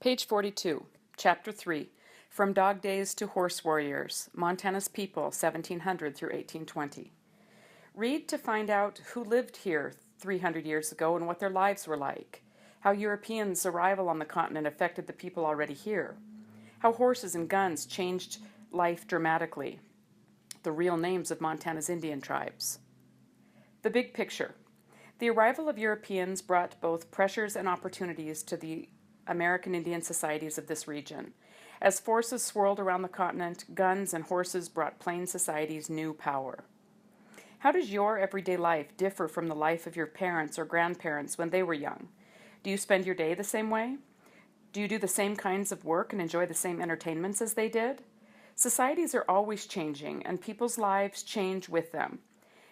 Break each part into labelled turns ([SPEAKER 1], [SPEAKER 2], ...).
[SPEAKER 1] Page 42, Chapter 3, From Dog Days to Horse Warriors, Montana's People, 1700 through 1820. Read to find out who lived here 300 years ago and what their lives were like, how Europeans' arrival on the continent affected the people already here, how horses and guns changed life dramatically, the real names of Montana's Indian tribes. The big picture. The arrival of Europeans brought both pressures and opportunities to the American Indian societies of this region. As forces swirled around the continent, guns and horses brought plain societies new power. How does your everyday life differ from the life of your parents or grandparents when they were young? Do you spend your day the same way? Do you do the same kinds of work and enjoy the same entertainments as they did? Societies are always changing, and people's lives change with them.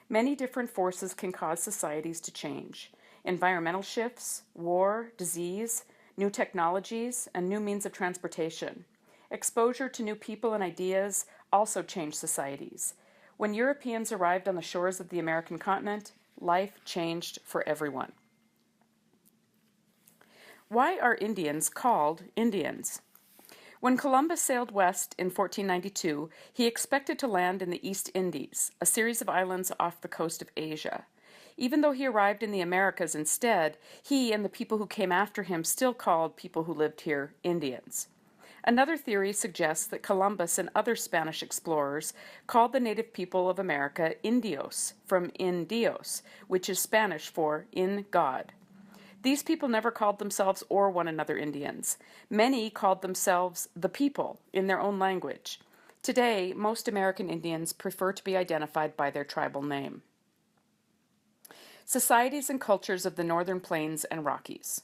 [SPEAKER 1] Many different forces can cause societies to change. Environmental shifts, war, disease, new technologies, and new means of transportation. Exposure to new people and ideas also change societies. When Europeans arrived on the shores of the American continent, life changed for everyone. Why are Indians called Indians? When Columbus sailed west in 1492, he expected to land in the East Indies, a series of islands off the coast of Asia. Even though he arrived in the Americas instead, he and the people who came after him still called people who lived here Indians. Another theory suggests that Columbus and other Spanish explorers called the native people of America Indios, from in Dios, which is Spanish for in God. These people never called themselves or one another Indians. Many called themselves the people in their own language. Today, most American Indians prefer to be identified by their tribal name. Societies and cultures of the Northern Plains and Rockies.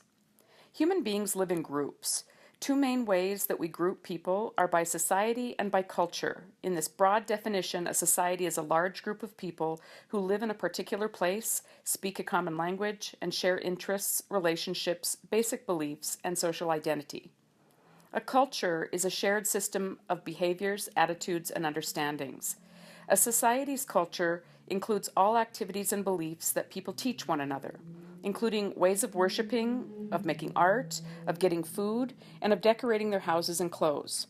[SPEAKER 1] Human beings live in groups. Two main ways that we group people are by society and by culture. In this broad definition, a society is a large group of people who live in a particular place, speak a common language, and share interests, relationships, basic beliefs, and social identity. A culture is a shared system of behaviors, attitudes, and understandings. A society's culture includes all activities and beliefs that people teach one another, including ways of worshiping, of making art, of getting food, and of decorating their houses and clothes.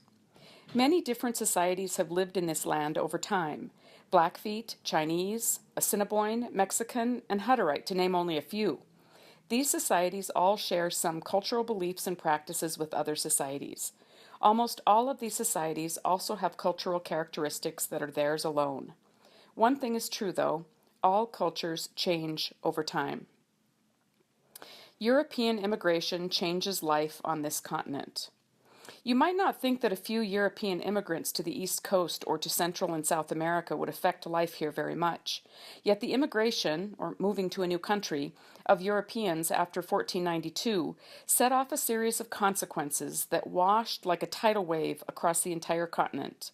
[SPEAKER 1] Many different societies have lived in this land over time: Blackfeet, Chinese, Assiniboine, Mexican, and Hutterite, to name only a few. These societies all share some cultural beliefs and practices with other societies. Almost all of these societies also have cultural characteristics that are theirs alone. One thing is true, though: all cultures change over time. European immigration changes life on this continent. You might not think that a few European immigrants to the East Coast or to Central and South America would affect life here very much. Yet the immigration, or moving to a new country, of Europeans after 1492 set off a series of consequences that washed like a tidal wave across the entire continent.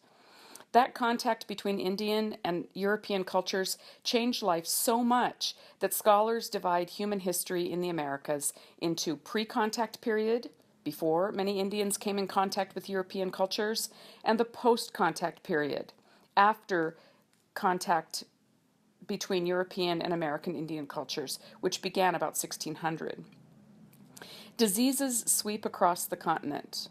[SPEAKER 1] That contact between Indian and European cultures changed life so much that scholars divide human history in the Americas into pre-contact period, before many Indians came in contact with European cultures, and the post-contact period, after contact between European and American Indian cultures, which began about 1600. Diseases sweep across the continent.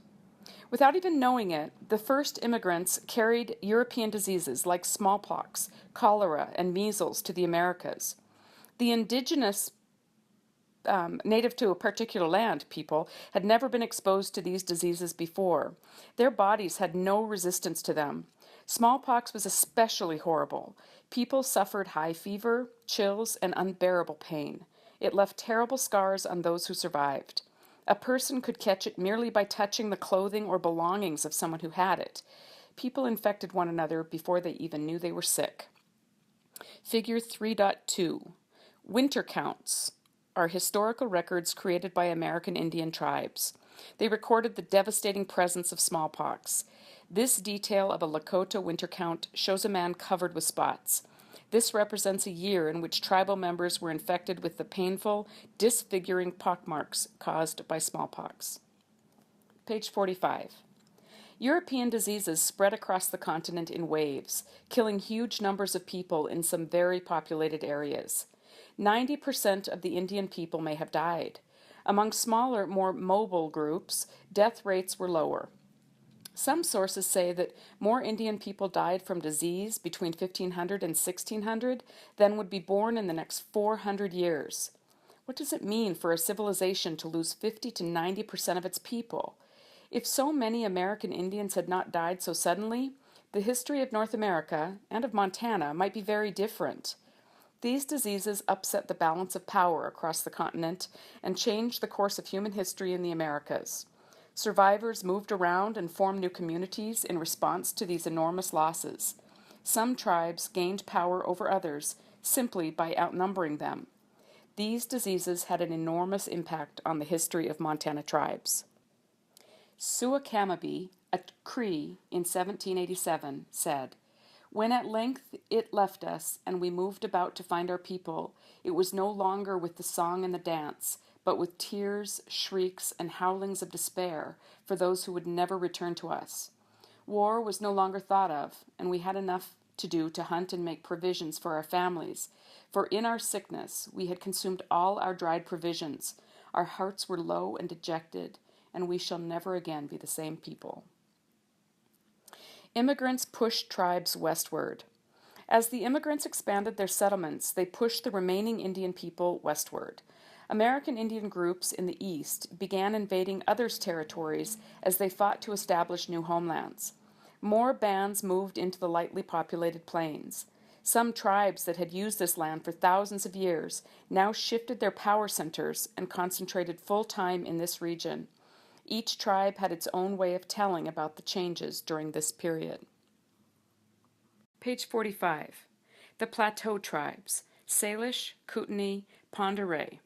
[SPEAKER 1] Without even knowing it, the first immigrants carried European diseases like smallpox, cholera, and measles to the Americas. The indigenous native to a particular land people had never been exposed to these diseases before. Their bodies had no resistance to them. Smallpox was especially horrible. People suffered high fever, chills, and unbearable pain. It left terrible scars on those who survived. A person could catch it merely by touching the clothing or belongings of someone who had it. People infected one another before they even knew they were sick. Figure 3.2. Winter counts are historical records created by American Indian tribes. They recorded the devastating presence of smallpox. This detail of a Lakota winter count shows a man covered with spots. This represents a year in which tribal members were infected with the painful, disfiguring pockmarks caused by smallpox. Page 45. European diseases spread across the continent in waves, killing huge numbers of people in some very populated areas. 90% of the Indian people may have died. Among smaller, more mobile groups, death rates were lower. Some sources say that more Indian people died from disease between 1500 and 1600 than would be born in the next 400 years. What does it mean for a civilization to lose 50 to 90% of its people? If so many American Indians had not died so suddenly, the history of North America and of Montana might be very different. These diseases upset the balance of power across the continent and changed the course of human history in the Americas. Survivors moved around and formed new communities in response to these enormous losses. Some tribes gained power over others simply by outnumbering them. These diseases had an enormous impact on the history of Montana tribes. Suakamabi, a Cree in 1787, said, "When at length it left us and we moved about to find our people, it was no longer with the song and the dance, but with tears, shrieks, and howlings of despair for those who would never return to us. War was no longer thought of, and we had enough to do to hunt and make provisions for our families, for in our sickness we had consumed all our dried provisions. Our hearts were low and dejected, and we shall never again be the same people." Immigrants pushed tribes westward. As the immigrants expanded their settlements, they pushed the remaining Indian people westward. American Indian groups in the East began invading others' territories as they fought to establish new homelands. More bands moved into the lightly populated plains. Some tribes that had used this land for thousands of years now shifted their power centers and concentrated full-time in this region. Each tribe had its own way of telling about the changes during this period. Page 45. The Plateau Tribes, Salish, Kootenai, Pend Oreille.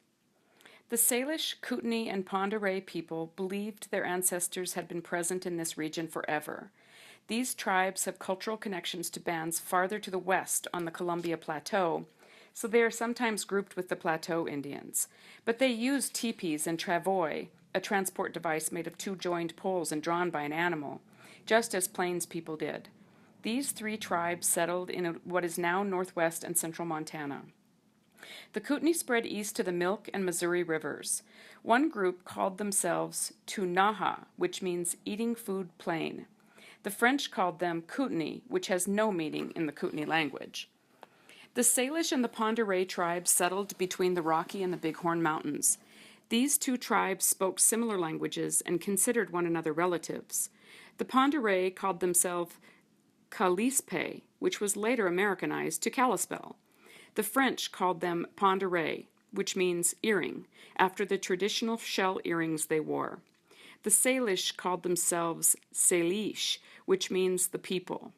[SPEAKER 1] The Salish, Kootenai, and Pend Oreille people believed their ancestors had been present in this region forever. These tribes have cultural connections to bands farther to the west on the Columbia Plateau, so they are sometimes grouped with the Plateau Indians. But they use teepees and travois, a transport device made of two joined poles and drawn by an animal, just as Plains people did. These three tribes settled in what is now northwest and central Montana. The Kootenai spread east to the Milk and Missouri rivers. One group called themselves Tunaha, which means eating food plain. The French called them Kootenai, which has no meaning in the Kootenai language. The Salish and the Pend Oreille tribes settled between the Rocky and the Bighorn Mountains. These two tribes spoke similar languages and considered one another relatives. The Pend Oreille called themselves Kalispel, which was later Americanized to Kalispell. The French called them Pend Oreille, which means earring, after the traditional shell earrings they wore. The Salish called themselves Salish, which means the people.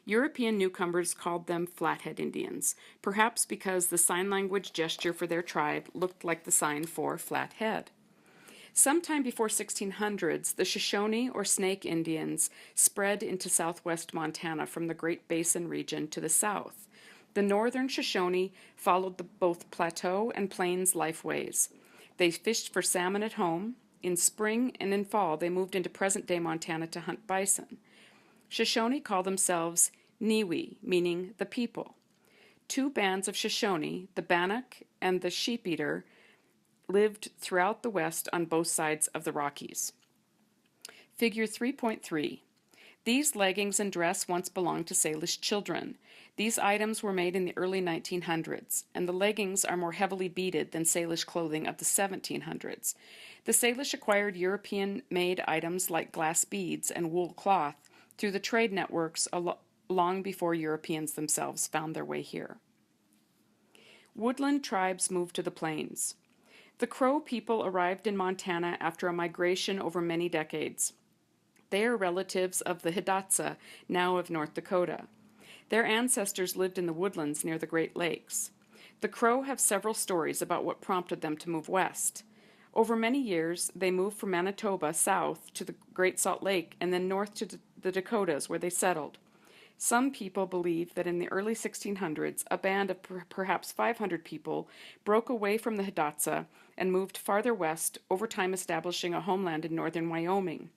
[SPEAKER 1] European newcomers called them Flathead Indians, perhaps because the sign language gesture for their tribe looked like the sign for flathead. Sometime before 1600s, the Shoshone or Snake Indians spread into southwest Montana from the Great Basin region to the south. The northern Shoshone followed both plateau and plains lifeways. They fished for salmon at home. In spring and in fall, they moved into present-day Montana to hunt bison. Shoshone call themselves Niwi, meaning the people. Two bands of Shoshone, the Bannock and the Sheep-Eater, lived throughout the West on both sides of the Rockies. Figure 3.3. These leggings and dress once belonged to Salish children. These items were made in the early 1900s, and the leggings are more heavily beaded than Salish clothing of the 1700s. The Salish acquired European-made items like glass beads and wool cloth through the trade networks long before Europeans themselves found their way here. Woodland tribes moved to the plains. The Crow people arrived in Montana after a migration over many decades. They are relatives of the Hidatsa, now of North Dakota. Their ancestors lived in the woodlands near the Great Lakes. The Crow have several stories about what prompted them to move west. Over many years, they moved from Manitoba south to the Great Salt Lake and then north to the Dakotas, where they settled. Some people believe that in the early 1600s, a band of perhaps 500 people broke away from the Hidatsa and moved farther west, over time establishing a homeland in northern Wyoming.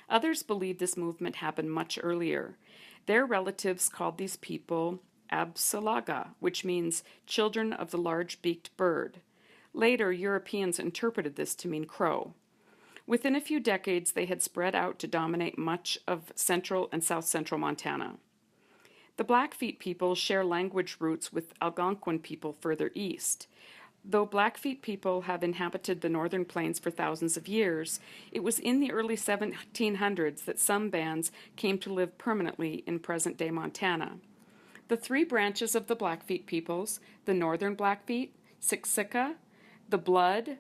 [SPEAKER 1] Others believe this movement happened much earlier. Their relatives called these people Absalaga, which means children of the large-beaked bird. Later, Europeans interpreted this to mean crow. Within a few decades, they had spread out to dominate much of central and south central Montana. The Blackfeet people share language roots with Algonquin people further east. Though Blackfeet people have inhabited the northern plains for thousands of years, it was in the early 1700s that some bands came to live permanently in present-day Montana. The three branches of the Blackfeet peoples, the northern Blackfeet, Siksika, the Blood,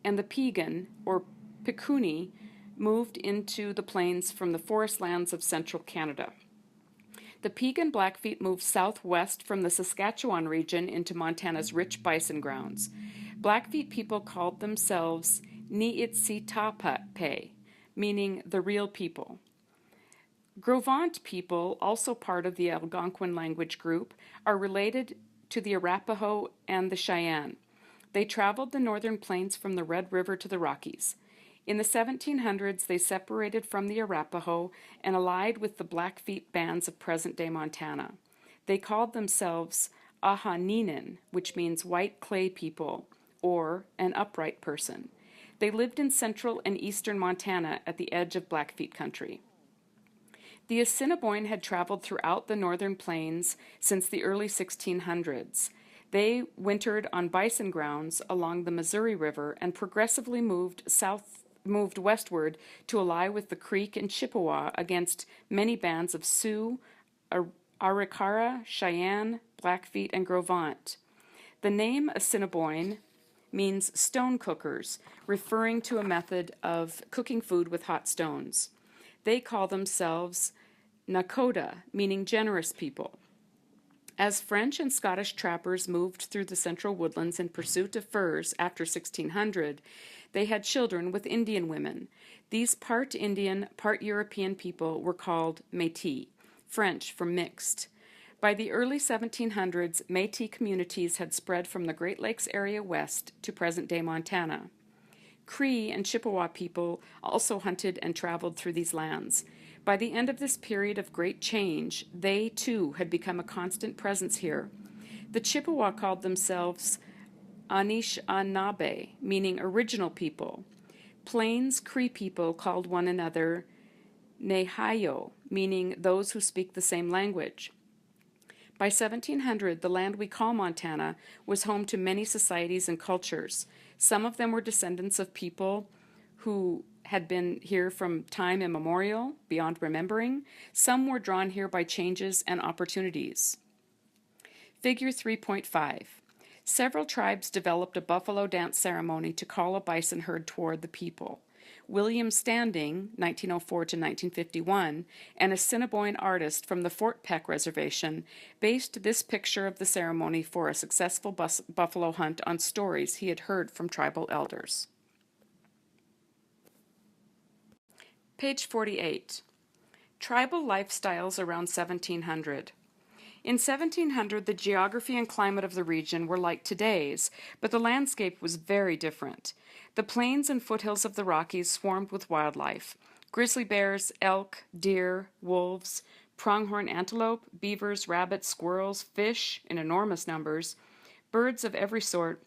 [SPEAKER 1] and the Piegan, or Pikunni, moved into the plains from the forest lands of central Canada. The Piegan Blackfeet moved southwest from the Saskatchewan region into Montana's rich bison grounds. Blackfeet people called themselves Niitsitape, meaning the real people. Grovant people, also part of the Algonquin language group, are related to the Arapaho and the Cheyenne. They traveled the northern plains from the Red River to the Rockies. In the 1700s, they separated from the Arapaho and allied with the Blackfeet bands of present-day Montana. They called themselves Ahaninen, which means white clay people, or an upright person. They lived in central and eastern Montana at the edge of Blackfeet country. The Assiniboine had traveled throughout the northern plains since the early 1600s. They wintered on bison grounds along the Missouri River and progressively moved westward to ally with the Creek and Chippewa against many bands of Sioux, Arikara, Cheyenne, Blackfeet, and Grovant. The name Assiniboine means stone cookers, referring to a method of cooking food with hot stones. They call themselves Nakota, meaning generous people. As French and Scottish trappers moved through the central woodlands in pursuit of furs after 1600, they had children with Indian women. These part Indian, part European people were called Métis, French for mixed. By the early 1700s, Métis communities had spread from the Great Lakes area west to present-day Montana. Cree and Chippewa people also hunted and traveled through these lands. By the end of this period of great change, they, too, had become a constant presence here. The Chippewa called themselves Anishinaabe, meaning original people. Plains Cree people called one another Nehayo, meaning those who speak the same language. By 1700, the land we call Montana was home to many societies and cultures. Some of them were descendants of people who had been here from time immemorial, beyond remembering. Some were drawn here by changes and opportunities. Figure 3.5. Several tribes developed a buffalo dance ceremony to call a bison herd toward the people. William Standing, 1904 to 1951, an Assiniboine artist from the Fort Peck Reservation, based this picture of the ceremony for a successful buffalo hunt on stories he had heard from tribal elders. Page 48. Tribal lifestyles around 1700. In 1700, the geography and climate of the region were like today's, but the landscape was very different. The plains and foothills of the Rockies swarmed with wildlife: grizzly bears, elk, deer, wolves, pronghorn antelope, beavers, rabbits, squirrels, fish in enormous numbers, birds of every sort,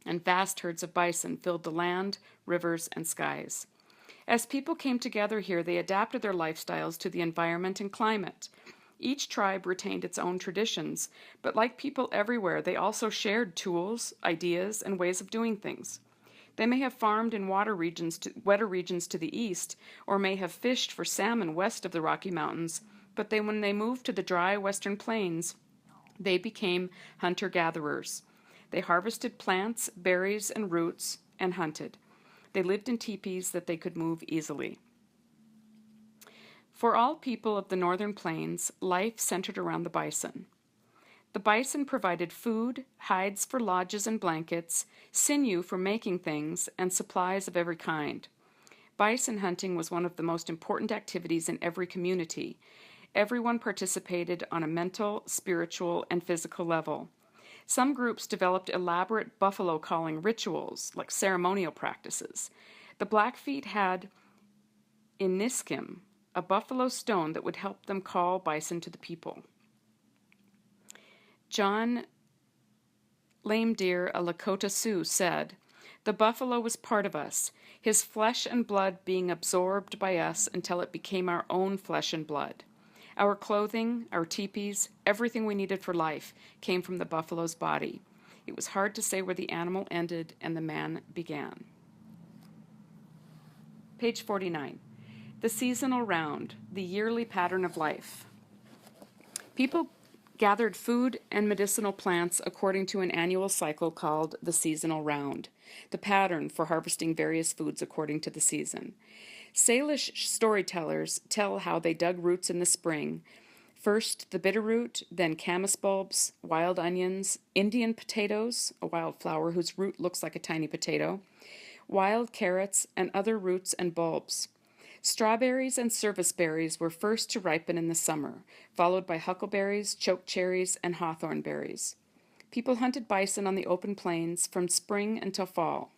[SPEAKER 1] and vast herds of bison filled the land, rivers, and skies. As people came together here, they adapted their lifestyles to the environment and climate. Each tribe retained its own traditions, but like people everywhere, they also shared tools, ideas, and ways of doing things. They may have farmed in wetter regions to the east, or may have fished for salmon west of the Rocky Mountains, but when they moved to the dry western plains, they became hunter-gatherers. They harvested plants, berries, and roots, and hunted. They lived in teepees that they could move easily. For all people of the northern plains, life centered around the bison. The bison provided food, hides for lodges and blankets, sinew for making things, and supplies of every kind. Bison hunting was one of the most important activities in every community. Everyone participated on a mental, spiritual, and physical level. Some groups developed elaborate buffalo calling rituals, like ceremonial practices. The Blackfeet had Iniskim, a buffalo stone that would help them call bison to the people. John lame deer, a Lakota Sioux, said, "The buffalo was part of us, his flesh and blood being absorbed by us until it became our own flesh and blood. Our clothing, our teepees, everything we needed for life came from the buffalo's body. It was hard to say where the animal ended and the man began." Page 49. The seasonal round, the yearly pattern of life. People gathered food and medicinal plants according to an annual cycle called the seasonal round, the pattern for harvesting various foods according to the season. Salish storytellers tell how they dug roots in the spring. First the bitterroot, then camas bulbs, wild onions, Indian potatoes, a wild flower whose root looks like a tiny potato, wild carrots, and other roots and bulbs. Strawberries and service berries were first to ripen in the summer, followed by huckleberries, chokecherries, and hawthorn berries. People hunted bison on the open plains from spring until fall.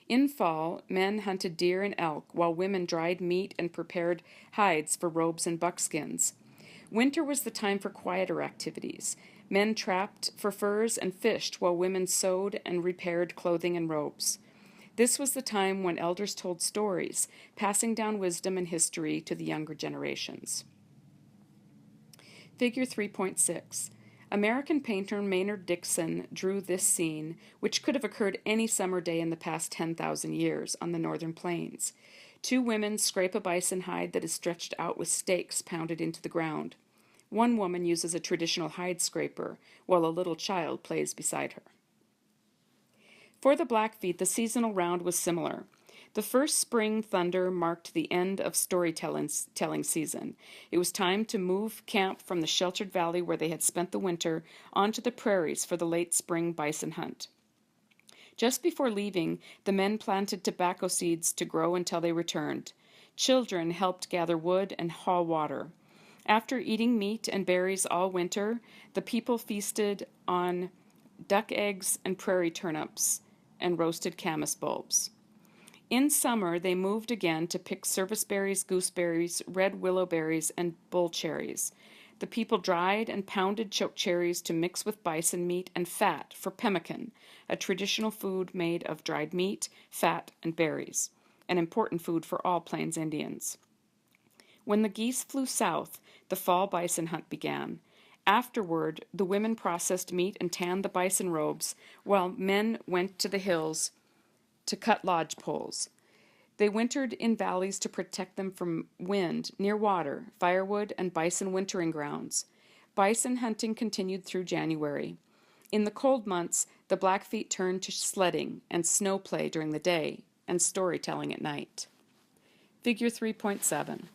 [SPEAKER 1] In fall, men hunted deer and elk, while women dried meat and prepared hides for robes and buckskins. Winter was the time for quieter activities. Men trapped for furs and fished, while women sewed and repaired clothing and robes. This was the time when elders told stories, passing down wisdom and history to the younger generations. Figure 3.6. American painter Maynard Dixon drew this scene, which could have occurred any summer day in the past 10,000 years on the northern plains. Two women scrape a bison hide that is stretched out with stakes pounded into the ground. One woman uses a traditional hide scraper, while a little child plays beside her. For the Blackfeet, the seasonal round was similar. The first spring thunder marked the end of storytelling season. It was time to move camp from the sheltered valley where they had spent the winter onto the prairies for the late spring bison hunt. Just before leaving, the men planted tobacco seeds to grow until they returned. Children helped gather wood and haul water. After eating meat and berries all winter, the people feasted on duck eggs and prairie turnips and roasted camas bulbs. In summer, they moved again to pick service berries, gooseberries, red willow berries, and bull cherries. The people dried and pounded chokecherries to mix with bison meat and fat for pemmican, a traditional food made of dried meat, fat, and berries, an important food for all Plains Indians. When the geese flew south, the fall bison hunt began. Afterward, the women processed meat and tanned the bison robes, while men went to the hills to cut lodge poles. They wintered in valleys to protect them from wind, near water, firewood, and bison wintering grounds. Bison hunting continued through January. In the cold months, the Blackfeet turned to sledding and snow play during the day, and storytelling at night. Figure 3.7.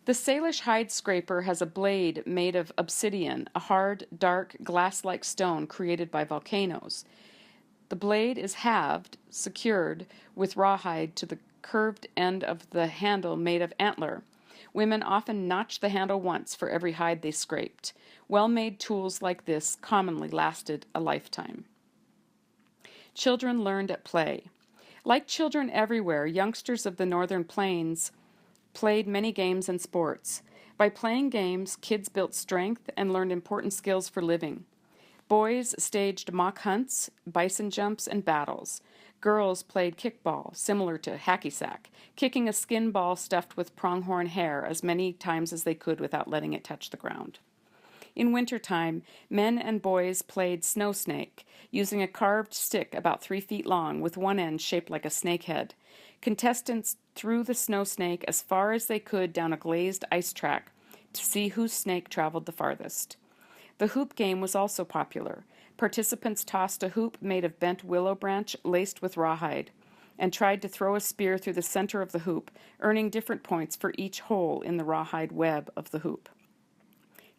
[SPEAKER 1] The Salish hide scraper has a blade made of obsidian, a hard, dark, glass-like stone created by volcanoes. The blade is halved, secured with rawhide to the curved end of the handle made of antler. Women often notch the handle once for every hide they scraped. Well-made tools like this commonly lasted a lifetime. Children learned at play. Like children everywhere, youngsters of the northern plains played many games and sports. By playing games, kids built strength and learned important skills for living. Boys staged mock hunts, bison jumps, and battles. Girls played kickball, similar to hacky sack, kicking a skin ball stuffed with pronghorn hair as many times as they could without letting it touch the ground. In wintertime, men and boys played snow snake, using a carved stick about 3 feet long with one end shaped like a snake head. Contestants threw the snow snake as far as they could down a glazed ice track to see whose snake traveled the farthest. The hoop game was also popular. Participants tossed a hoop made of bent willow branch laced with rawhide and tried to throw a spear through the center of the hoop, earning different points for each hole in the rawhide web of the hoop.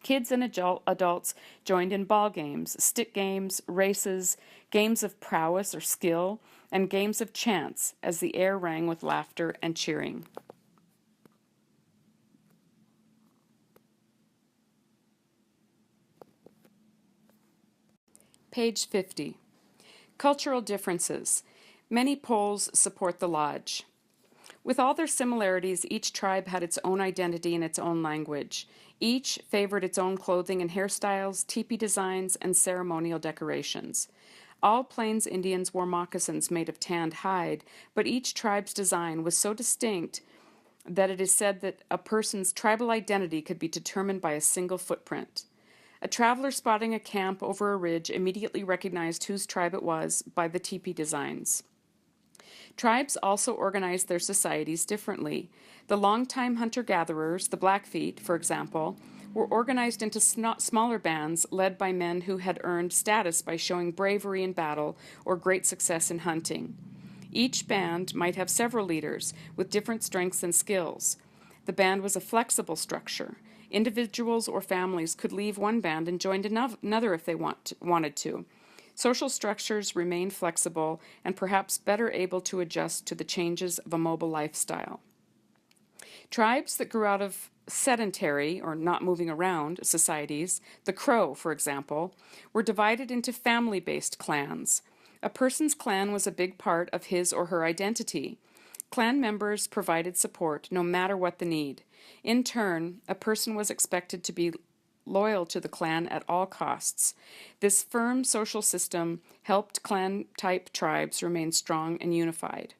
[SPEAKER 1] Kids and adults joined in ball games, stick games, races, games of prowess or skill, and games of chance as the air rang with laughter and cheering. Page 50. Cultural differences. Many poles support the lodge. With all their similarities, each tribe had its own identity and its own language. Each favored its own clothing and hairstyles, teepee designs, and ceremonial decorations. All Plains Indians wore moccasins made of tanned hide, but each tribe's design was so distinct that it is said that a person's tribal identity could be determined by a single footprint. A traveler spotting a camp over a ridge immediately recognized whose tribe it was by the teepee designs. Tribes also organized their societies differently. The longtime hunter-gatherers, the Blackfeet, for example, were organized into smaller bands led by men who had earned status by showing bravery in battle or great success in hunting. Each band might have several leaders with different strengths and skills. The band was a flexible structure. Individuals or families could leave one band and join another if they wanted to. Social structures remained flexible and perhaps better able to adjust to the changes of a mobile lifestyle. Tribes that grew out of sedentary, or not moving around, societies, the Crow, for example, were divided into family-based clans. A person's clan was a big part of his or her identity. Clan members provided support no matter what the need. In turn, a person was expected to be loyal to the clan at all costs. This firm social system helped clan-type tribes remain strong and unified.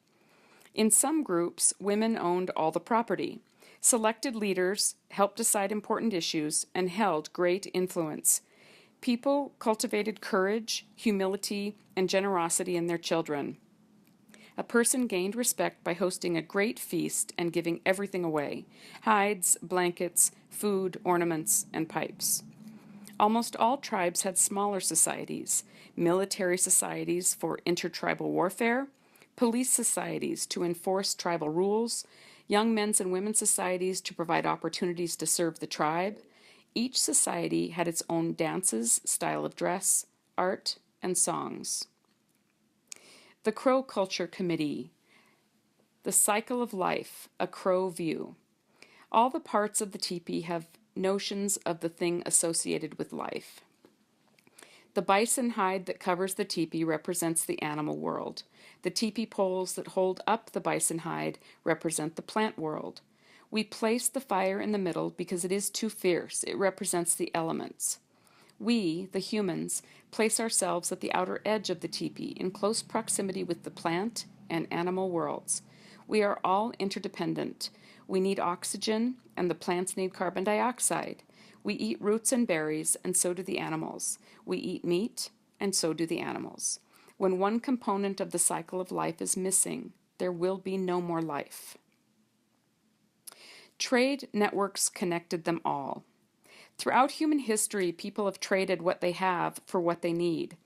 [SPEAKER 1] In some groups, women owned all the property. Selected leaders helped decide important issues and held great influence. People cultivated courage, humility, and generosity in their children. A person gained respect by hosting a great feast and giving everything away: hides, blankets, food, ornaments, and pipes. Almost all tribes had smaller societies: military societies for intertribal warfare, police societies to enforce tribal rules, young men's and women's societies to provide opportunities to serve the tribe. Each society had its own dances, style of dress, art, and songs. The Crow Culture Committee. The Cycle of Life, a Crow View. All the parts of the teepee have notions of the thing associated with life. The bison hide that covers the teepee represents the animal world. The teepee poles that hold up the bison hide represent the plant world. We place the fire in the middle because it is too fierce. It represents the elements. We, the humans, place ourselves at the outer edge of the teepee in close proximity with the plant and animal worlds. We are all interdependent. We need oxygen, and the plants need carbon dioxide. We eat roots and berries, and so do the animals. We eat meat, and so do the animals. When one component of the cycle of life is missing, there will be no more life. Trade networks connected them all. Throughout human history, people have traded what they have for what they need.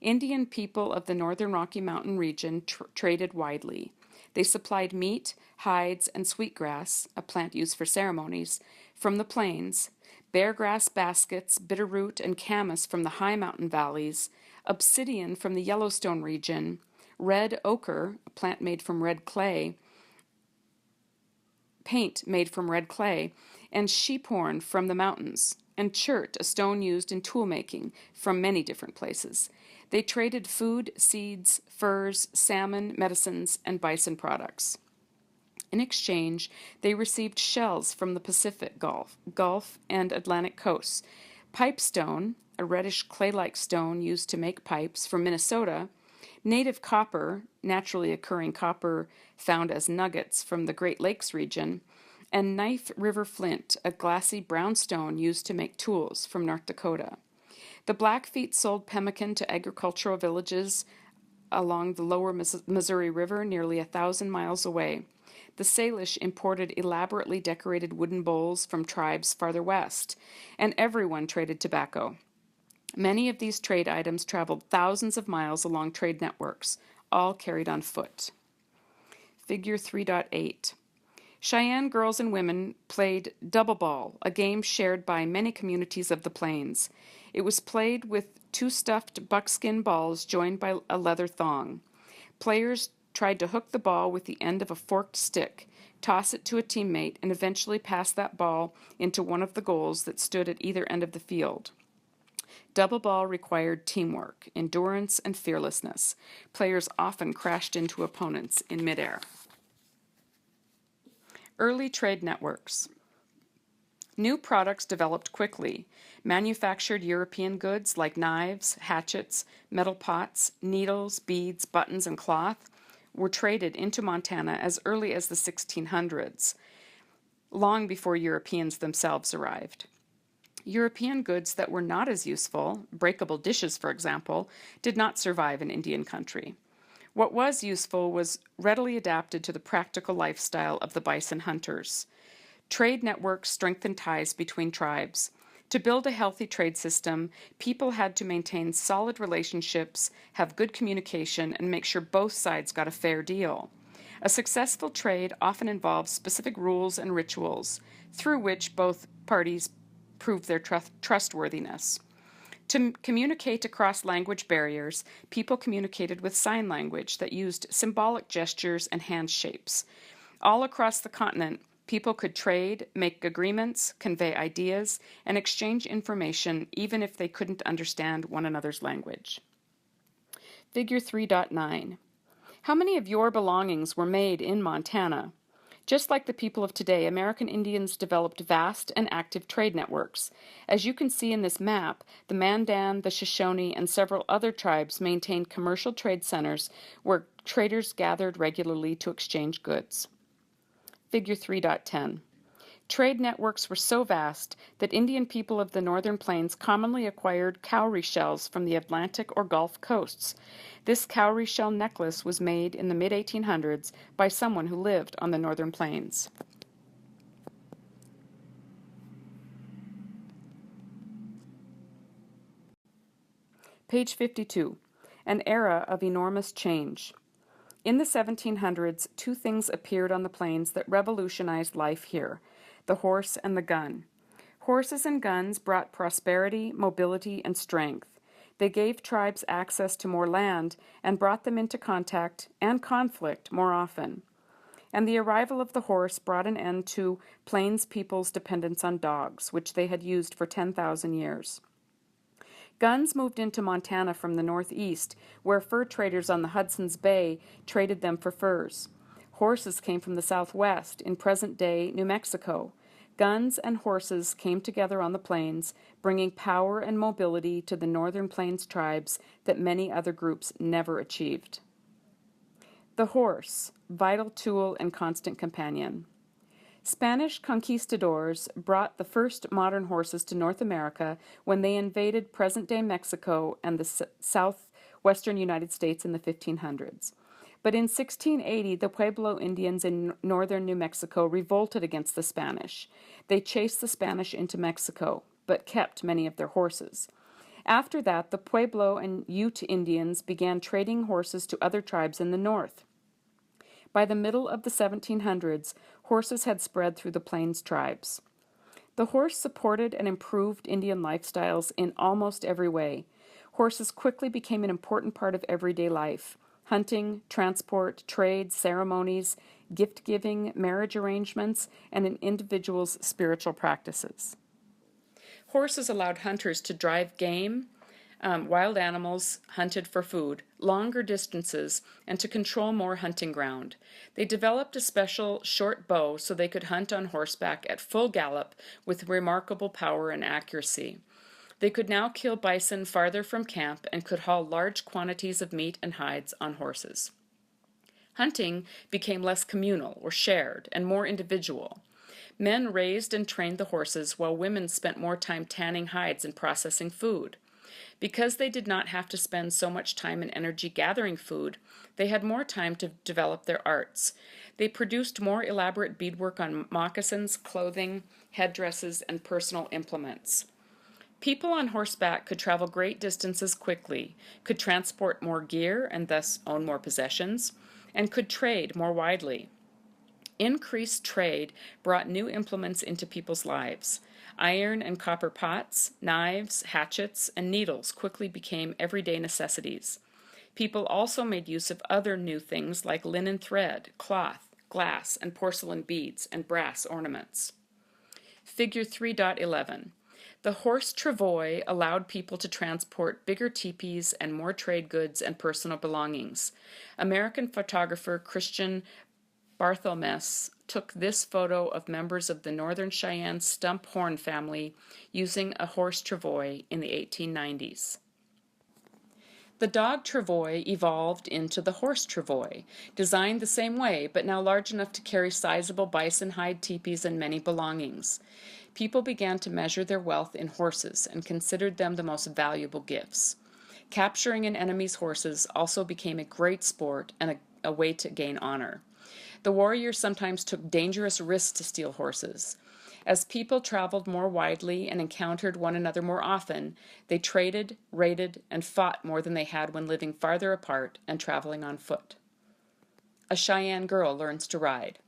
[SPEAKER 1] Indian people of the northern Rocky Mountain region traded widely. They supplied meat, hides, and sweetgrass, a plant used for ceremonies, from the plains, beargrass baskets, bitterroot, and camas from the high mountain valleys, obsidian from the Yellowstone region, red ochre, a plant made from red clay, paint made from red clay, and sheephorn from the mountains, and chert, a stone used in tool making, from many different places. They traded food, seeds, furs, salmon, medicines, and bison products. In exchange, they received shells from the Pacific Gulf, and Atlantic coasts, pipestone, a reddish clay-like stone used to make pipes, from Minnesota, native copper, naturally occurring copper found as nuggets from the Great Lakes region, and Knife River flint, a glassy brown stone used to make tools, from North Dakota. The Blackfeet sold pemmican to agricultural villages along the lower Missouri River nearly 1,000 miles away. The Salish imported elaborately decorated wooden bowls from tribes farther west, and everyone traded tobacco. Many of these trade items traveled thousands of miles along trade networks, all carried on foot. Figure 3.8. Cheyenne girls and women played double ball, a game shared by many communities of the plains. It was played with two stuffed buckskin balls joined by a leather thong. Players tried to hook the ball with the end of a forked stick, toss it to a teammate, and eventually pass that ball into one of the goals that stood at either end of the field. Double ball required teamwork, endurance, and fearlessness. Players often crashed into opponents in midair. Early trade networks. New products developed quickly. Manufactured European goods like knives, hatchets, metal pots, needles, beads, buttons, and cloth were traded into Montana as early as the 1600s, long before Europeans themselves arrived. European goods that were not as useful, breakable dishes for example, did not survive in Indian country. What was useful was readily adapted to the practical lifestyle of the bison hunters. Trade networks strengthened ties between tribes. To build a healthy trade system, people had to maintain solid relationships, have good communication, and make sure both sides got a fair deal. A successful trade often involves specific rules and rituals, through which both parties proved their trustworthiness. To communicate across language barriers, people communicated with sign language that used symbolic gestures and hand shapes. All across the continent, people could trade, make agreements, convey ideas, and exchange information even if they couldn't understand one another's language. Figure 3.9. How many of your belongings were made in Montana? Just like the people of today, American Indians developed vast and active trade networks. As you can see in this map, the Mandan, the Shoshone, and several other tribes maintained commercial trade centers where traders gathered regularly to exchange goods. Figure 3.10. Trade networks were so vast that Indian people of the northern plains commonly acquired cowrie shells from the Atlantic or Gulf coasts. This cowrie shell necklace was made in the mid-1800s by someone who lived on the northern plains. Page 52. An era of enormous change. In the 1700s, two things appeared on the plains that revolutionized life here: the horse and the gun. Horses and guns brought prosperity, mobility, and strength. They gave tribes access to more land and brought them into contact and conflict more often. And the arrival of the horse brought an end to plains people's dependence on dogs, which they had used for 10,000 years. Guns moved into Montana from the northeast, where fur traders on the Hudson's Bay traded them for furs. Horses came from the southwest, in present-day New Mexico. Guns and horses came together on the plains, bringing power and mobility to the northern plains tribes that many other groups never achieved. The horse, vital tool and constant companion. Spanish conquistadors brought the first modern horses to North America when they invaded present-day Mexico and the southwestern United States in the 1500s. But in 1680, the Pueblo Indians in northern New Mexico revolted against the Spanish. They chased the Spanish into Mexico, but kept many of their horses. After that, the Pueblo and Ute Indians began trading horses to other tribes in the north. By the middle of the 1700s, horses had spread through the plains tribes. The horse supported and improved Indian lifestyles in almost every way. Horses quickly became an important part of everyday life: hunting, transport, trade, ceremonies, gift-giving, marriage arrangements, and an individual's spiritual practices. Horses allowed hunters to drive game, wild animals hunted for food, longer distances, and to control more hunting ground. They developed a special short bow so they could hunt on horseback at full gallop with remarkable power and accuracy. They could now kill bison farther from camp and could haul large quantities of meat and hides on horses. Hunting became less communal or shared and more individual. Men raised and trained the horses while women spent more time tanning hides and processing food. Because they did not have to spend so much time and energy gathering food, they had more time to develop their arts. They produced more elaborate beadwork on moccasins, clothing, headdresses, and personal implements. People on horseback could travel great distances quickly, could transport more gear and thus own more possessions, and could trade more widely. Increased trade brought new implements into people's lives. Iron and copper pots, knives, hatchets, and needles quickly became everyday necessities. People also made use of other new things like linen thread, cloth, glass, and porcelain beads, and brass ornaments. Figure 3.11. The horse travois allowed people to transport bigger teepees and more trade goods and personal belongings. American photographer Christian Barthelmess took this photo of members of the Northern Cheyenne stump horn family using a horse travois in the 1890s. The dog travois evolved into the horse travois, designed the same way, but now large enough to carry sizable bison hide teepees and many belongings. People began to measure their wealth in horses and considered them the most valuable gifts. Capturing an enemy's horses also became a great sport and a way to gain honor. The warriors sometimes took dangerous risks to steal horses. As people traveled more widely and encountered one another more often, they traded, raided, and fought more than they had when living farther apart and traveling on foot. A Cheyenne girl learns to ride.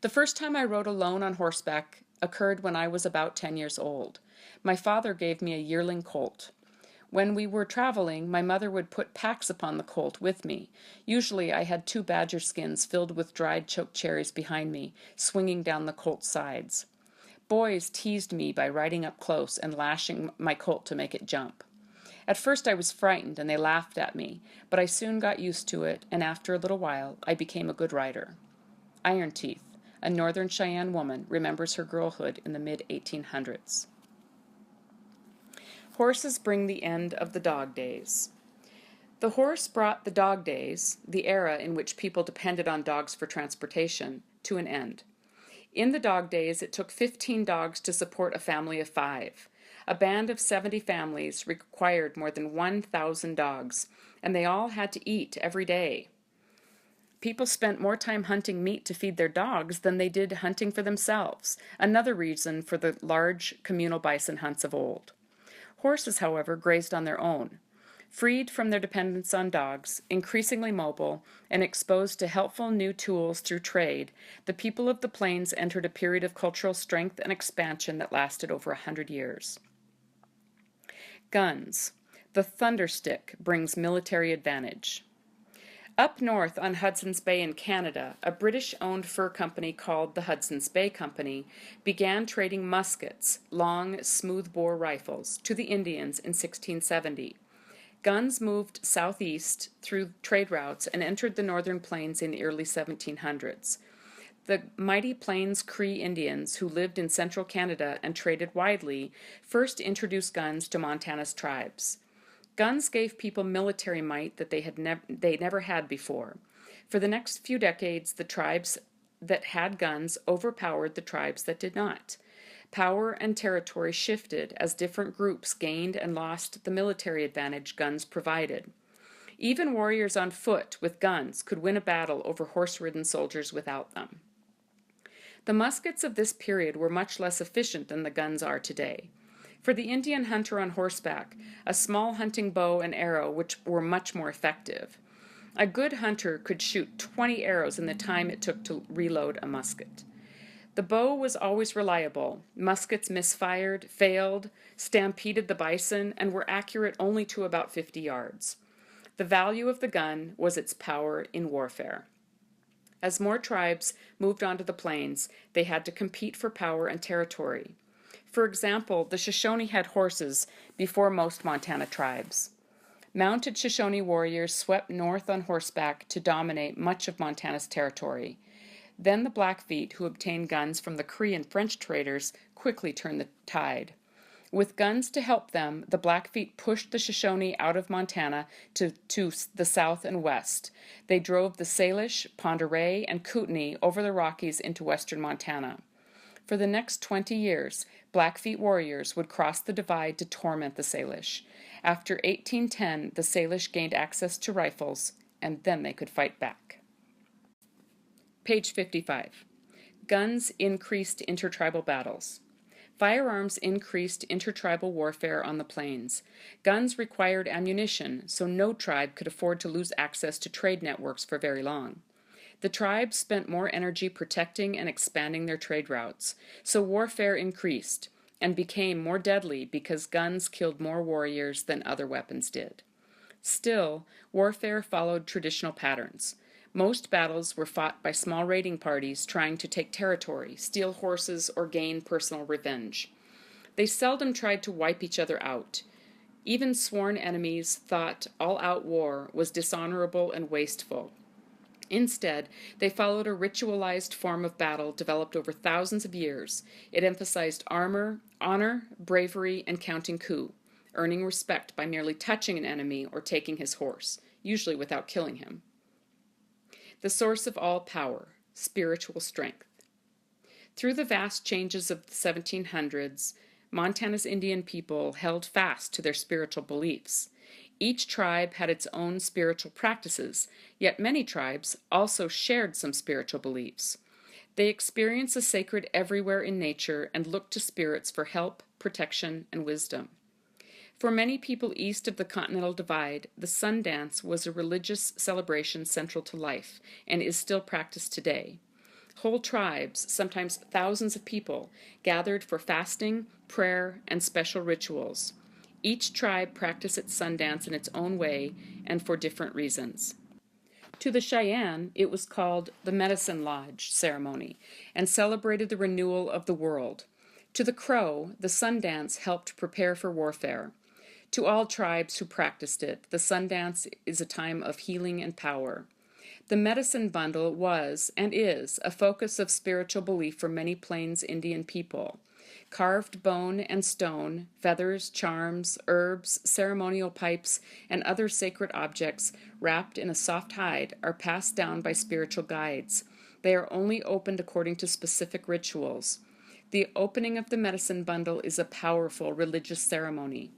[SPEAKER 1] The first time I rode alone on horseback occurred when I was about 10 years old. My father gave me a yearling colt. When we were traveling, my mother would put packs upon the colt with me. Usually I had 2 badger skins filled with dried choke cherries behind me, swinging down the colt's sides. Boys teased me by riding up close and lashing my colt to make it jump. At first I was frightened and they laughed at me, but I soon got used to it, and after a little while I became a good rider. Iron Teeth, a Northern Cheyenne woman, remembers her girlhood in the mid-1800s. Horses bring the end of the dog days. The horse brought the dog days, the era in which people depended on dogs for transportation, to an end. In the dog days, it took 15 dogs to support a family of 5. A band of 70 families required more than 1,000 dogs, and they all had to eat every day. People spent more time hunting meat to feed their dogs than they did hunting for themselves, another reason for the large communal bison hunts of old. Horses, however, grazed on their own. Freed from their dependence on dogs, increasingly mobile, and exposed to helpful new tools through trade, the people of the plains entered a period of cultural strength and expansion that lasted over 100 years. Guns. The thunderstick brings military advantage. Up north on Hudson's Bay in Canada, a British-owned fur company called the Hudson's Bay Company began trading muskets, long, smooth-bore rifles, to the Indians in 1670. Guns moved southeast through trade routes and entered the northern plains in the early 1700s. The mighty Plains Cree Indians, who lived in central Canada and traded widely, first introduced guns to Montana's tribes. Guns gave people military might that they never had before. For the next few decades, the tribes that had guns overpowered the tribes that did not. Power and territory shifted as different groups gained and lost the military advantage guns provided. Even warriors on foot with guns could win a battle over horse-ridden soldiers without them. The muskets of this period were much less efficient than the guns are today. For the Indian hunter on horseback, a small hunting bow and arrow which were much more effective. A good hunter could shoot 20 arrows in the time it took to reload a musket. The bow was always reliable. Muskets misfired, failed, stampeded the bison, and were accurate only to about 50 yards. The value of the gun was its power in warfare. As more tribes moved onto the plains, they had to compete for power and territory. For example, the Shoshone had horses before most Montana tribes. Mounted Shoshone warriors swept north on horseback to dominate much of Montana's territory. Then the Blackfeet, who obtained guns from the Cree and French traders, quickly turned the tide. With guns to help them, the Blackfeet pushed the Shoshone out of Montana to the south and west. They drove the Salish, Pend Oreille, and Kootenai over the Rockies into western Montana. For the next 20 years, Blackfeet warriors would cross the divide to torment the Salish. After 1810, the Salish gained access to rifles, and then they could fight back. Page 55. Guns increased intertribal battles. Firearms increased intertribal warfare on the plains. Guns required ammunition, so no tribe could afford to lose access to trade networks for very long. The tribes spent more energy protecting and expanding their trade routes, so warfare increased and became more deadly because guns killed more warriors than other weapons did. Still, warfare followed traditional patterns. Most battles were fought by small raiding parties trying to take territory, steal horses, or gain personal revenge. They seldom tried to wipe each other out. Even sworn enemies thought all-out war was dishonorable and wasteful. Instead, they followed a ritualized form of battle developed over thousands of years. It emphasized armor, honor, bravery, and counting coup, earning respect by merely touching an enemy or taking his horse, usually without killing him. The source of all power, spiritual strength. Through the vast changes of the 1700s, Montana's Indian people held fast to their spiritual beliefs. Each tribe had its own spiritual practices, yet many tribes also shared some spiritual beliefs. They experienced the sacred everywhere in nature and looked to spirits for help, protection, and wisdom. For many people east of the Continental Divide, the sun dance was a religious celebration central to life and is still practiced today. Whole tribes, sometimes thousands of people, gathered for fasting, prayer, and special rituals. Each tribe practiced its sun dance in its own way and for different reasons. To the Cheyenne, it was called the Medicine Lodge ceremony and celebrated the renewal of the world. To the Crow, the sun dance helped prepare for warfare. To all tribes who practiced it, the sun dance is a time of healing and power. The medicine bundle was, and is, a focus of spiritual belief for many Plains Indian people. Carved bone and stone, feathers, charms, herbs, ceremonial pipes, and other sacred objects wrapped in a soft hide are passed down by spiritual guides. They are only opened according to specific rituals. The opening of the medicine bundle is a powerful religious ceremony.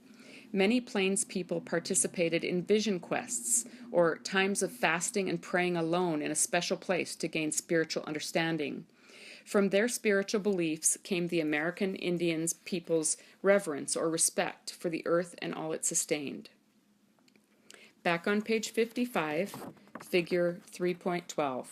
[SPEAKER 1] Many Plains people participated in vision quests, or times of fasting and praying alone in a special place to gain spiritual understanding. From their spiritual beliefs came the American Indian people's reverence or respect for the earth and all it sustained. Back on page 55, figure 3.12.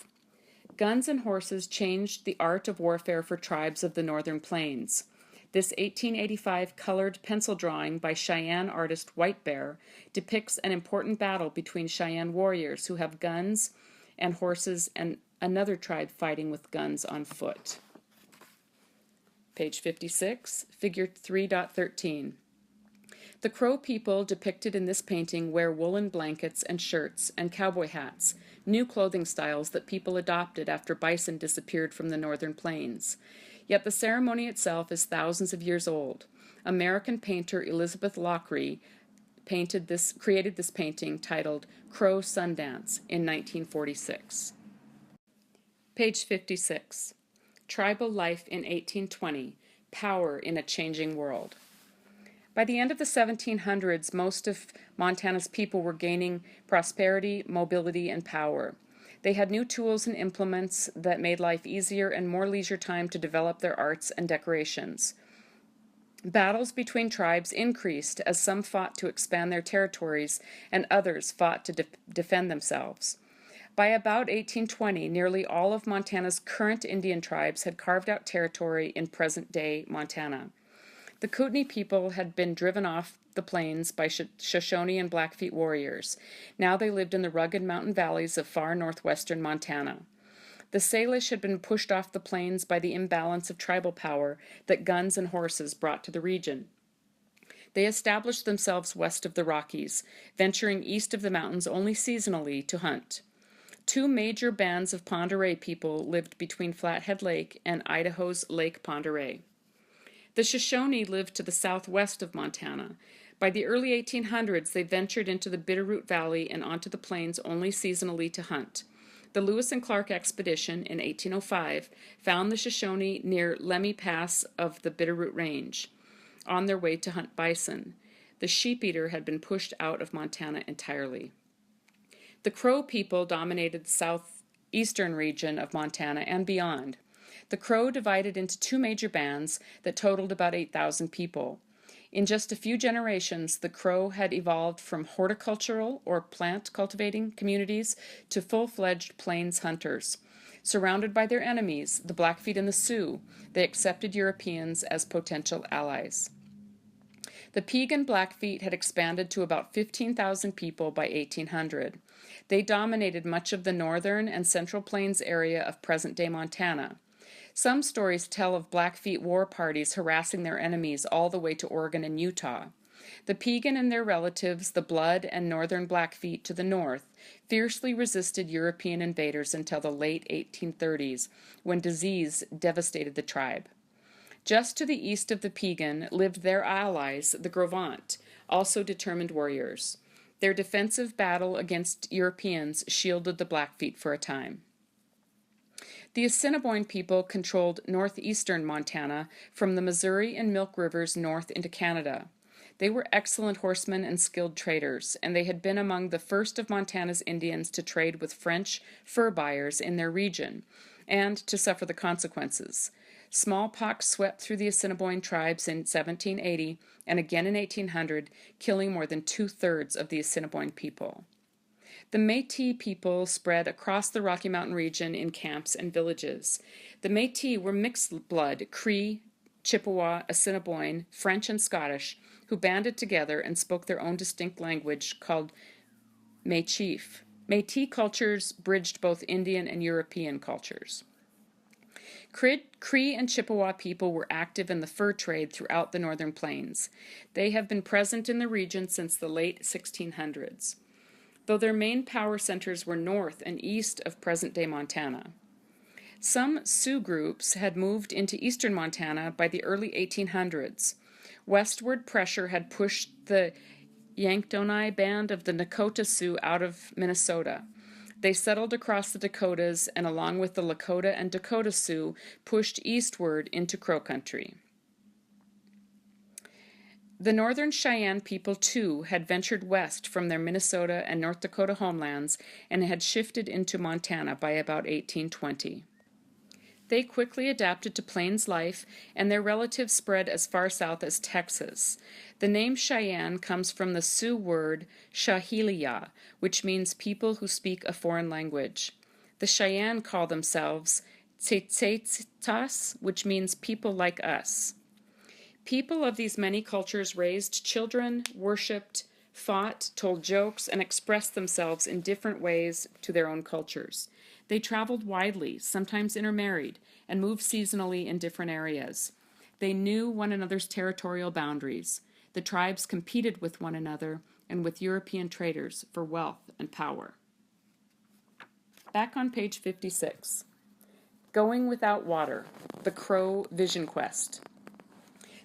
[SPEAKER 1] Guns and horses changed the art of warfare for tribes of the northern plains. This 1885 colored pencil drawing by Cheyenne artist White Bear depicts an important battle between Cheyenne warriors who have guns and horses and another tribe fighting with guns on foot. Page 56, figure 3.13. The Crow people depicted in this painting wear woolen blankets and shirts and cowboy hats, new clothing styles that people adopted after bison disappeared from the northern plains. Yet the ceremony itself is thousands of years old. American painter Elizabeth Lockery created this painting titled Crow Sundance in 1946. Page 56. Tribal Life in 1820, Power in a Changing World. By the end of the 1700s, most of Montana's people were gaining prosperity, mobility, and power. They had new tools and implements that made life easier and more leisure time to develop their arts and decorations. Battles between tribes increased as some fought to expand their territories and others fought to defend themselves. By about 1820, nearly all of Montana's current Indian tribes had carved out territory in present-day Montana. The Kootenai people had been driven off the plains by Shoshone and Blackfeet warriors. Now they lived in the rugged mountain valleys of far northwestern Montana. The Salish had been pushed off the plains by the imbalance of tribal power that guns and horses brought to the region. They established themselves west of the Rockies, venturing east of the mountains only seasonally to hunt. Two major bands of Pend Oreille people lived between Flathead Lake and Idaho's Lake Pend Oreille. The Shoshone lived to the southwest of Montana. By the early 1800s, they ventured into the Bitterroot Valley and onto the plains only seasonally to hunt. The Lewis and Clark expedition in 1805 found the Shoshone near Lemmy Pass of the Bitterroot Range, on their way to hunt bison. The sheep-eater had been pushed out of Montana entirely. The Crow people dominated the southeastern region of Montana and beyond. The Crow divided into two major bands that totaled about 8,000 people. In just a few generations, the Crow had evolved from horticultural or plant cultivating communities to full-fledged plains hunters. Surrounded by their enemies, the Blackfeet and the Sioux, they accepted Europeans as potential allies. The Piegan Blackfeet had expanded to about 15,000 people by 1800. They dominated much of the northern and central plains area of present-day Montana. Some stories tell of Blackfeet war parties harassing their enemies all the way to Oregon and Utah. The Piegan and their relatives, the Blood and Northern Blackfeet to the north, fiercely resisted European invaders until the late 1830s, when disease devastated the tribe. Just to the east of the Piegan lived their allies, the Gros Ventres, also determined warriors. Their defensive battle against Europeans shielded the Blackfeet for a time. The Assiniboine people controlled northeastern Montana from the Missouri and Milk Rivers north into Canada. They were excellent horsemen and skilled traders, and they had been among the first of Montana's Indians to trade with French fur buyers in their region, and to suffer the consequences. Smallpox swept through the Assiniboine tribes in 1780 and again in 1800, killing more than two-thirds of the Assiniboine people. The Métis people spread across the Rocky Mountain region in camps and villages. The Métis were mixed blood Cree, Chippewa, Assiniboine, French, and Scottish, who banded together and spoke their own distinct language called Métis. Métis cultures bridged both Indian and European cultures. Cree and Chippewa people were active in the fur trade throughout the northern plains. They have been present in the region since the late 1600s, though their main power centers were north and east of present-day Montana. Some Sioux groups had moved into eastern Montana by the early 1800s. Westward pressure had pushed the Yanktonai band of the Nakota Sioux out of Minnesota. They settled across the Dakotas and, along with the Lakota and Dakota Sioux, pushed eastward into Crow Country. The Northern Cheyenne people, too, had ventured west from their Minnesota and North Dakota homelands and had shifted into Montana by about 1820. They quickly adapted to plains life, and their relatives spread as far south as Texas. The name Cheyenne comes from the Sioux word Shahilia, which means people who speak a foreign language. The Cheyenne call themselves Tsetsetas, which means people like us. People of these many cultures raised children, worshipped, fought, told jokes, and expressed themselves in different ways to their own cultures. They traveled widely, sometimes intermarried, and moved seasonally in different areas. They knew one another's territorial boundaries. The tribes competed with one another and with European traders for wealth and power. Back on page 56. Going Without Water, the Crow Vision Quest.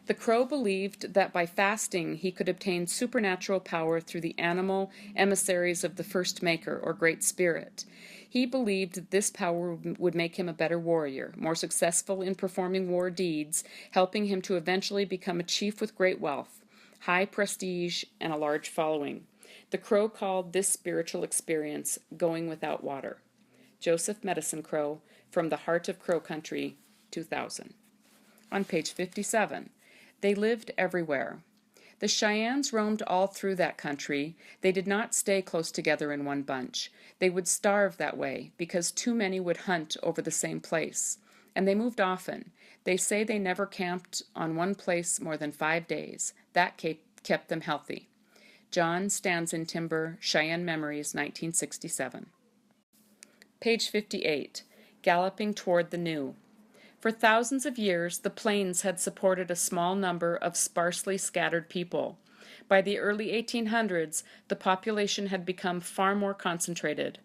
[SPEAKER 1] The Crow believed that by fasting he could obtain supernatural power through the animal emissaries of the First Maker, or Great Spirit. He believed that this power would make him a better warrior, more successful in performing war deeds, helping him to eventually become a chief with great wealth, high prestige, and a large following. The Crow called this spiritual experience going without water. Joseph Medicine Crow, From the Heart of Crow Country, 2000. On page 57. They lived everywhere. The Cheyennes roamed all through that country. They did not stay close together in one bunch. They would starve that way, because too many would hunt over the same place. And they moved often. They say they never camped on one place more than 5 days. That kept them healthy. John Stanzen Timber, Cheyenne Memories, 1967. Page 58. Galloping Toward the New. For thousands of years, the plains had supported a small number of sparsely scattered people. By the early 1800s, the population had become far more concentrated.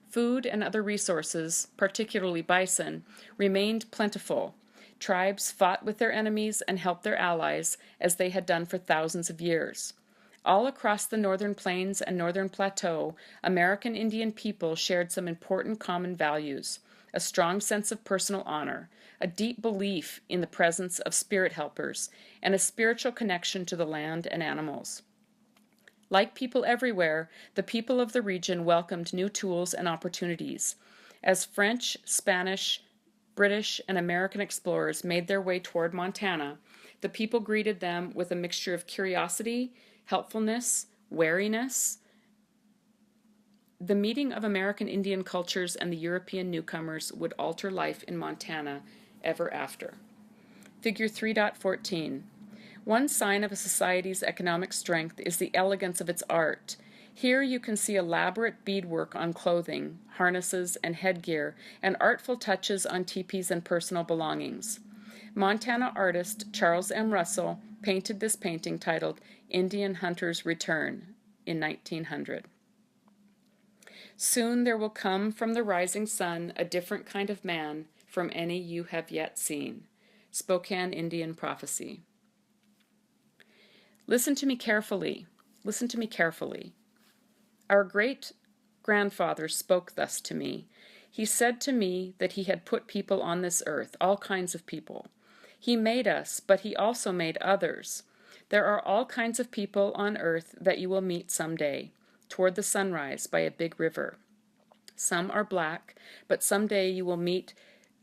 [SPEAKER 1] Food and other resources, particularly bison, remained plentiful. Tribes fought with their enemies and helped their allies, as they had done for thousands of years. All across the northern plains and northern plateau, American Indian people shared some important common values: a strong sense of personal honor, a deep belief in the presence of spirit helpers, and a spiritual connection to the land and animals. Like people everywhere, the people of the region welcomed new tools and opportunities. As French, Spanish, British, and American explorers made their way toward Montana, the people greeted them with a mixture of curiosity, helpfulness, wariness. The meeting of American Indian cultures and the European newcomers would alter life in Montana ever after. Figure 3.14. One sign of a society's economic strength is the elegance of its art. Here you can see elaborate beadwork on clothing, harnesses, and headgear, and artful touches on teepees and personal belongings. Montana artist Charles M. Russell painted this painting titled Indian Hunter's Return in 1900. Soon there will come from the rising sun a different kind of man from any you have yet seen. Spokane Indian Prophecy. Listen to me carefully. Listen to me carefully. Our great-grandfather spoke thus to me. He said to me that he had put people on this earth, all kinds of people. He made us, but he also made others. There are all kinds of people on earth that you will meet someday, toward the sunrise by a big river. Some are black, but someday you will meet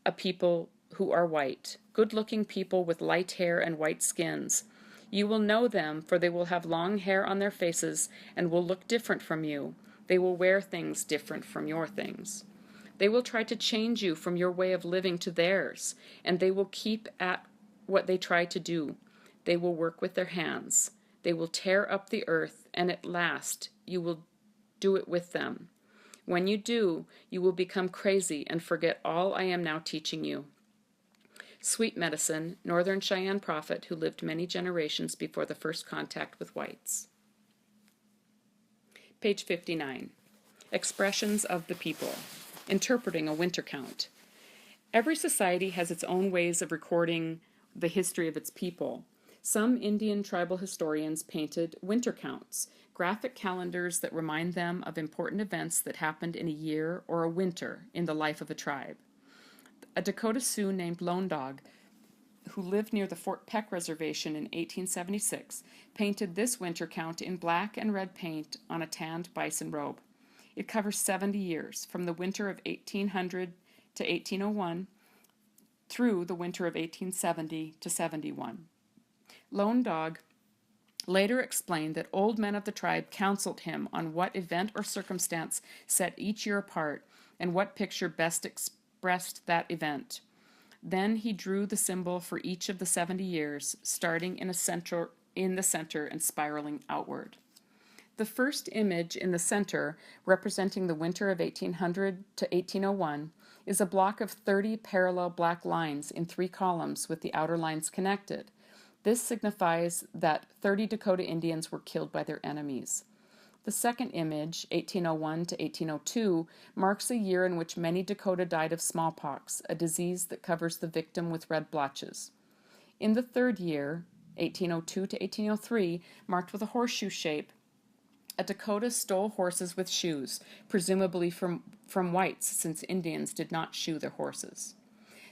[SPEAKER 1] a people who are white, good-looking people with light hair and white skins. You will know them, for they will have long hair on their faces and will look different from you. They will wear things different from your things. They will try to change you from your way of living to theirs, and they will keep at what they try to do. They will work with their hands. They will tear up the earth, and at last you will do it with them. When you do, you will become crazy and forget all I am now teaching you. Sweet Medicine, Northern Cheyenne prophet who lived many generations before the first contact with whites. Page 59. Expressions of the people. Interpreting a winter count. Every society has its own ways of recording the history of its people. Some Indian tribal historians painted winter counts, graphic calendars that remind them of important events that happened in a year or a winter in the life of a tribe. A Dakota Sioux named Lone Dog, who lived near the Fort Peck Reservation in 1876, painted this winter count in black and red paint on a tanned bison robe. It covers 70 years, from the winter of 1800 to 1801 through the winter of 1870 to 71. Lone Dog later explained that old men of the tribe counseled him on what event or circumstance set each year apart and what picture best expressed that event. Then he drew the symbol for each of the 70 years, starting in the center and spiraling outward. The first image in the center, representing the winter of 1800 to 1801, is a block of 30 parallel black lines in 3 columns with the outer lines connected. This signifies that 30 Dakota Indians were killed by their enemies. The second image, 1801 to 1802, marks a year in which many Dakota died of smallpox, a disease that covers the victim with red blotches. In the third year, 1802 to 1803, marked with a horseshoe shape, a Dakota stole horses with shoes, presumably from whites, since Indians did not shoe their horses.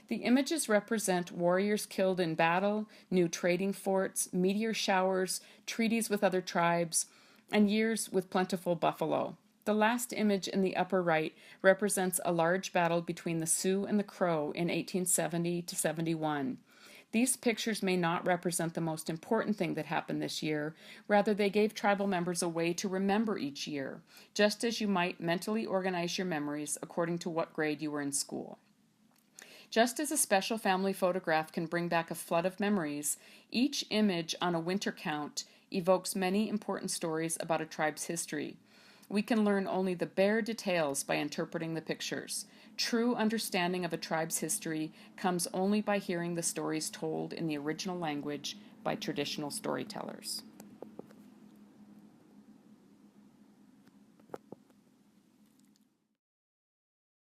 [SPEAKER 1] The images represent warriors killed in battle, new trading forts, meteor showers, treaties with other tribes, and years with plentiful buffalo. The last image in the upper right represents a large battle between the Sioux and the Crow in 1870 to 71. These pictures may not represent the most important thing that happened this year. Rather, they gave tribal members a way to remember each year, just as you might mentally organize your memories according to what grade you were in school. Just as a special family photograph can bring back a flood of memories, each image on a winter count evokes many important stories about a tribe's history. We can learn only the bare details by interpreting the pictures. True understanding of a tribe's history comes only by hearing the stories told in the original language by traditional storytellers.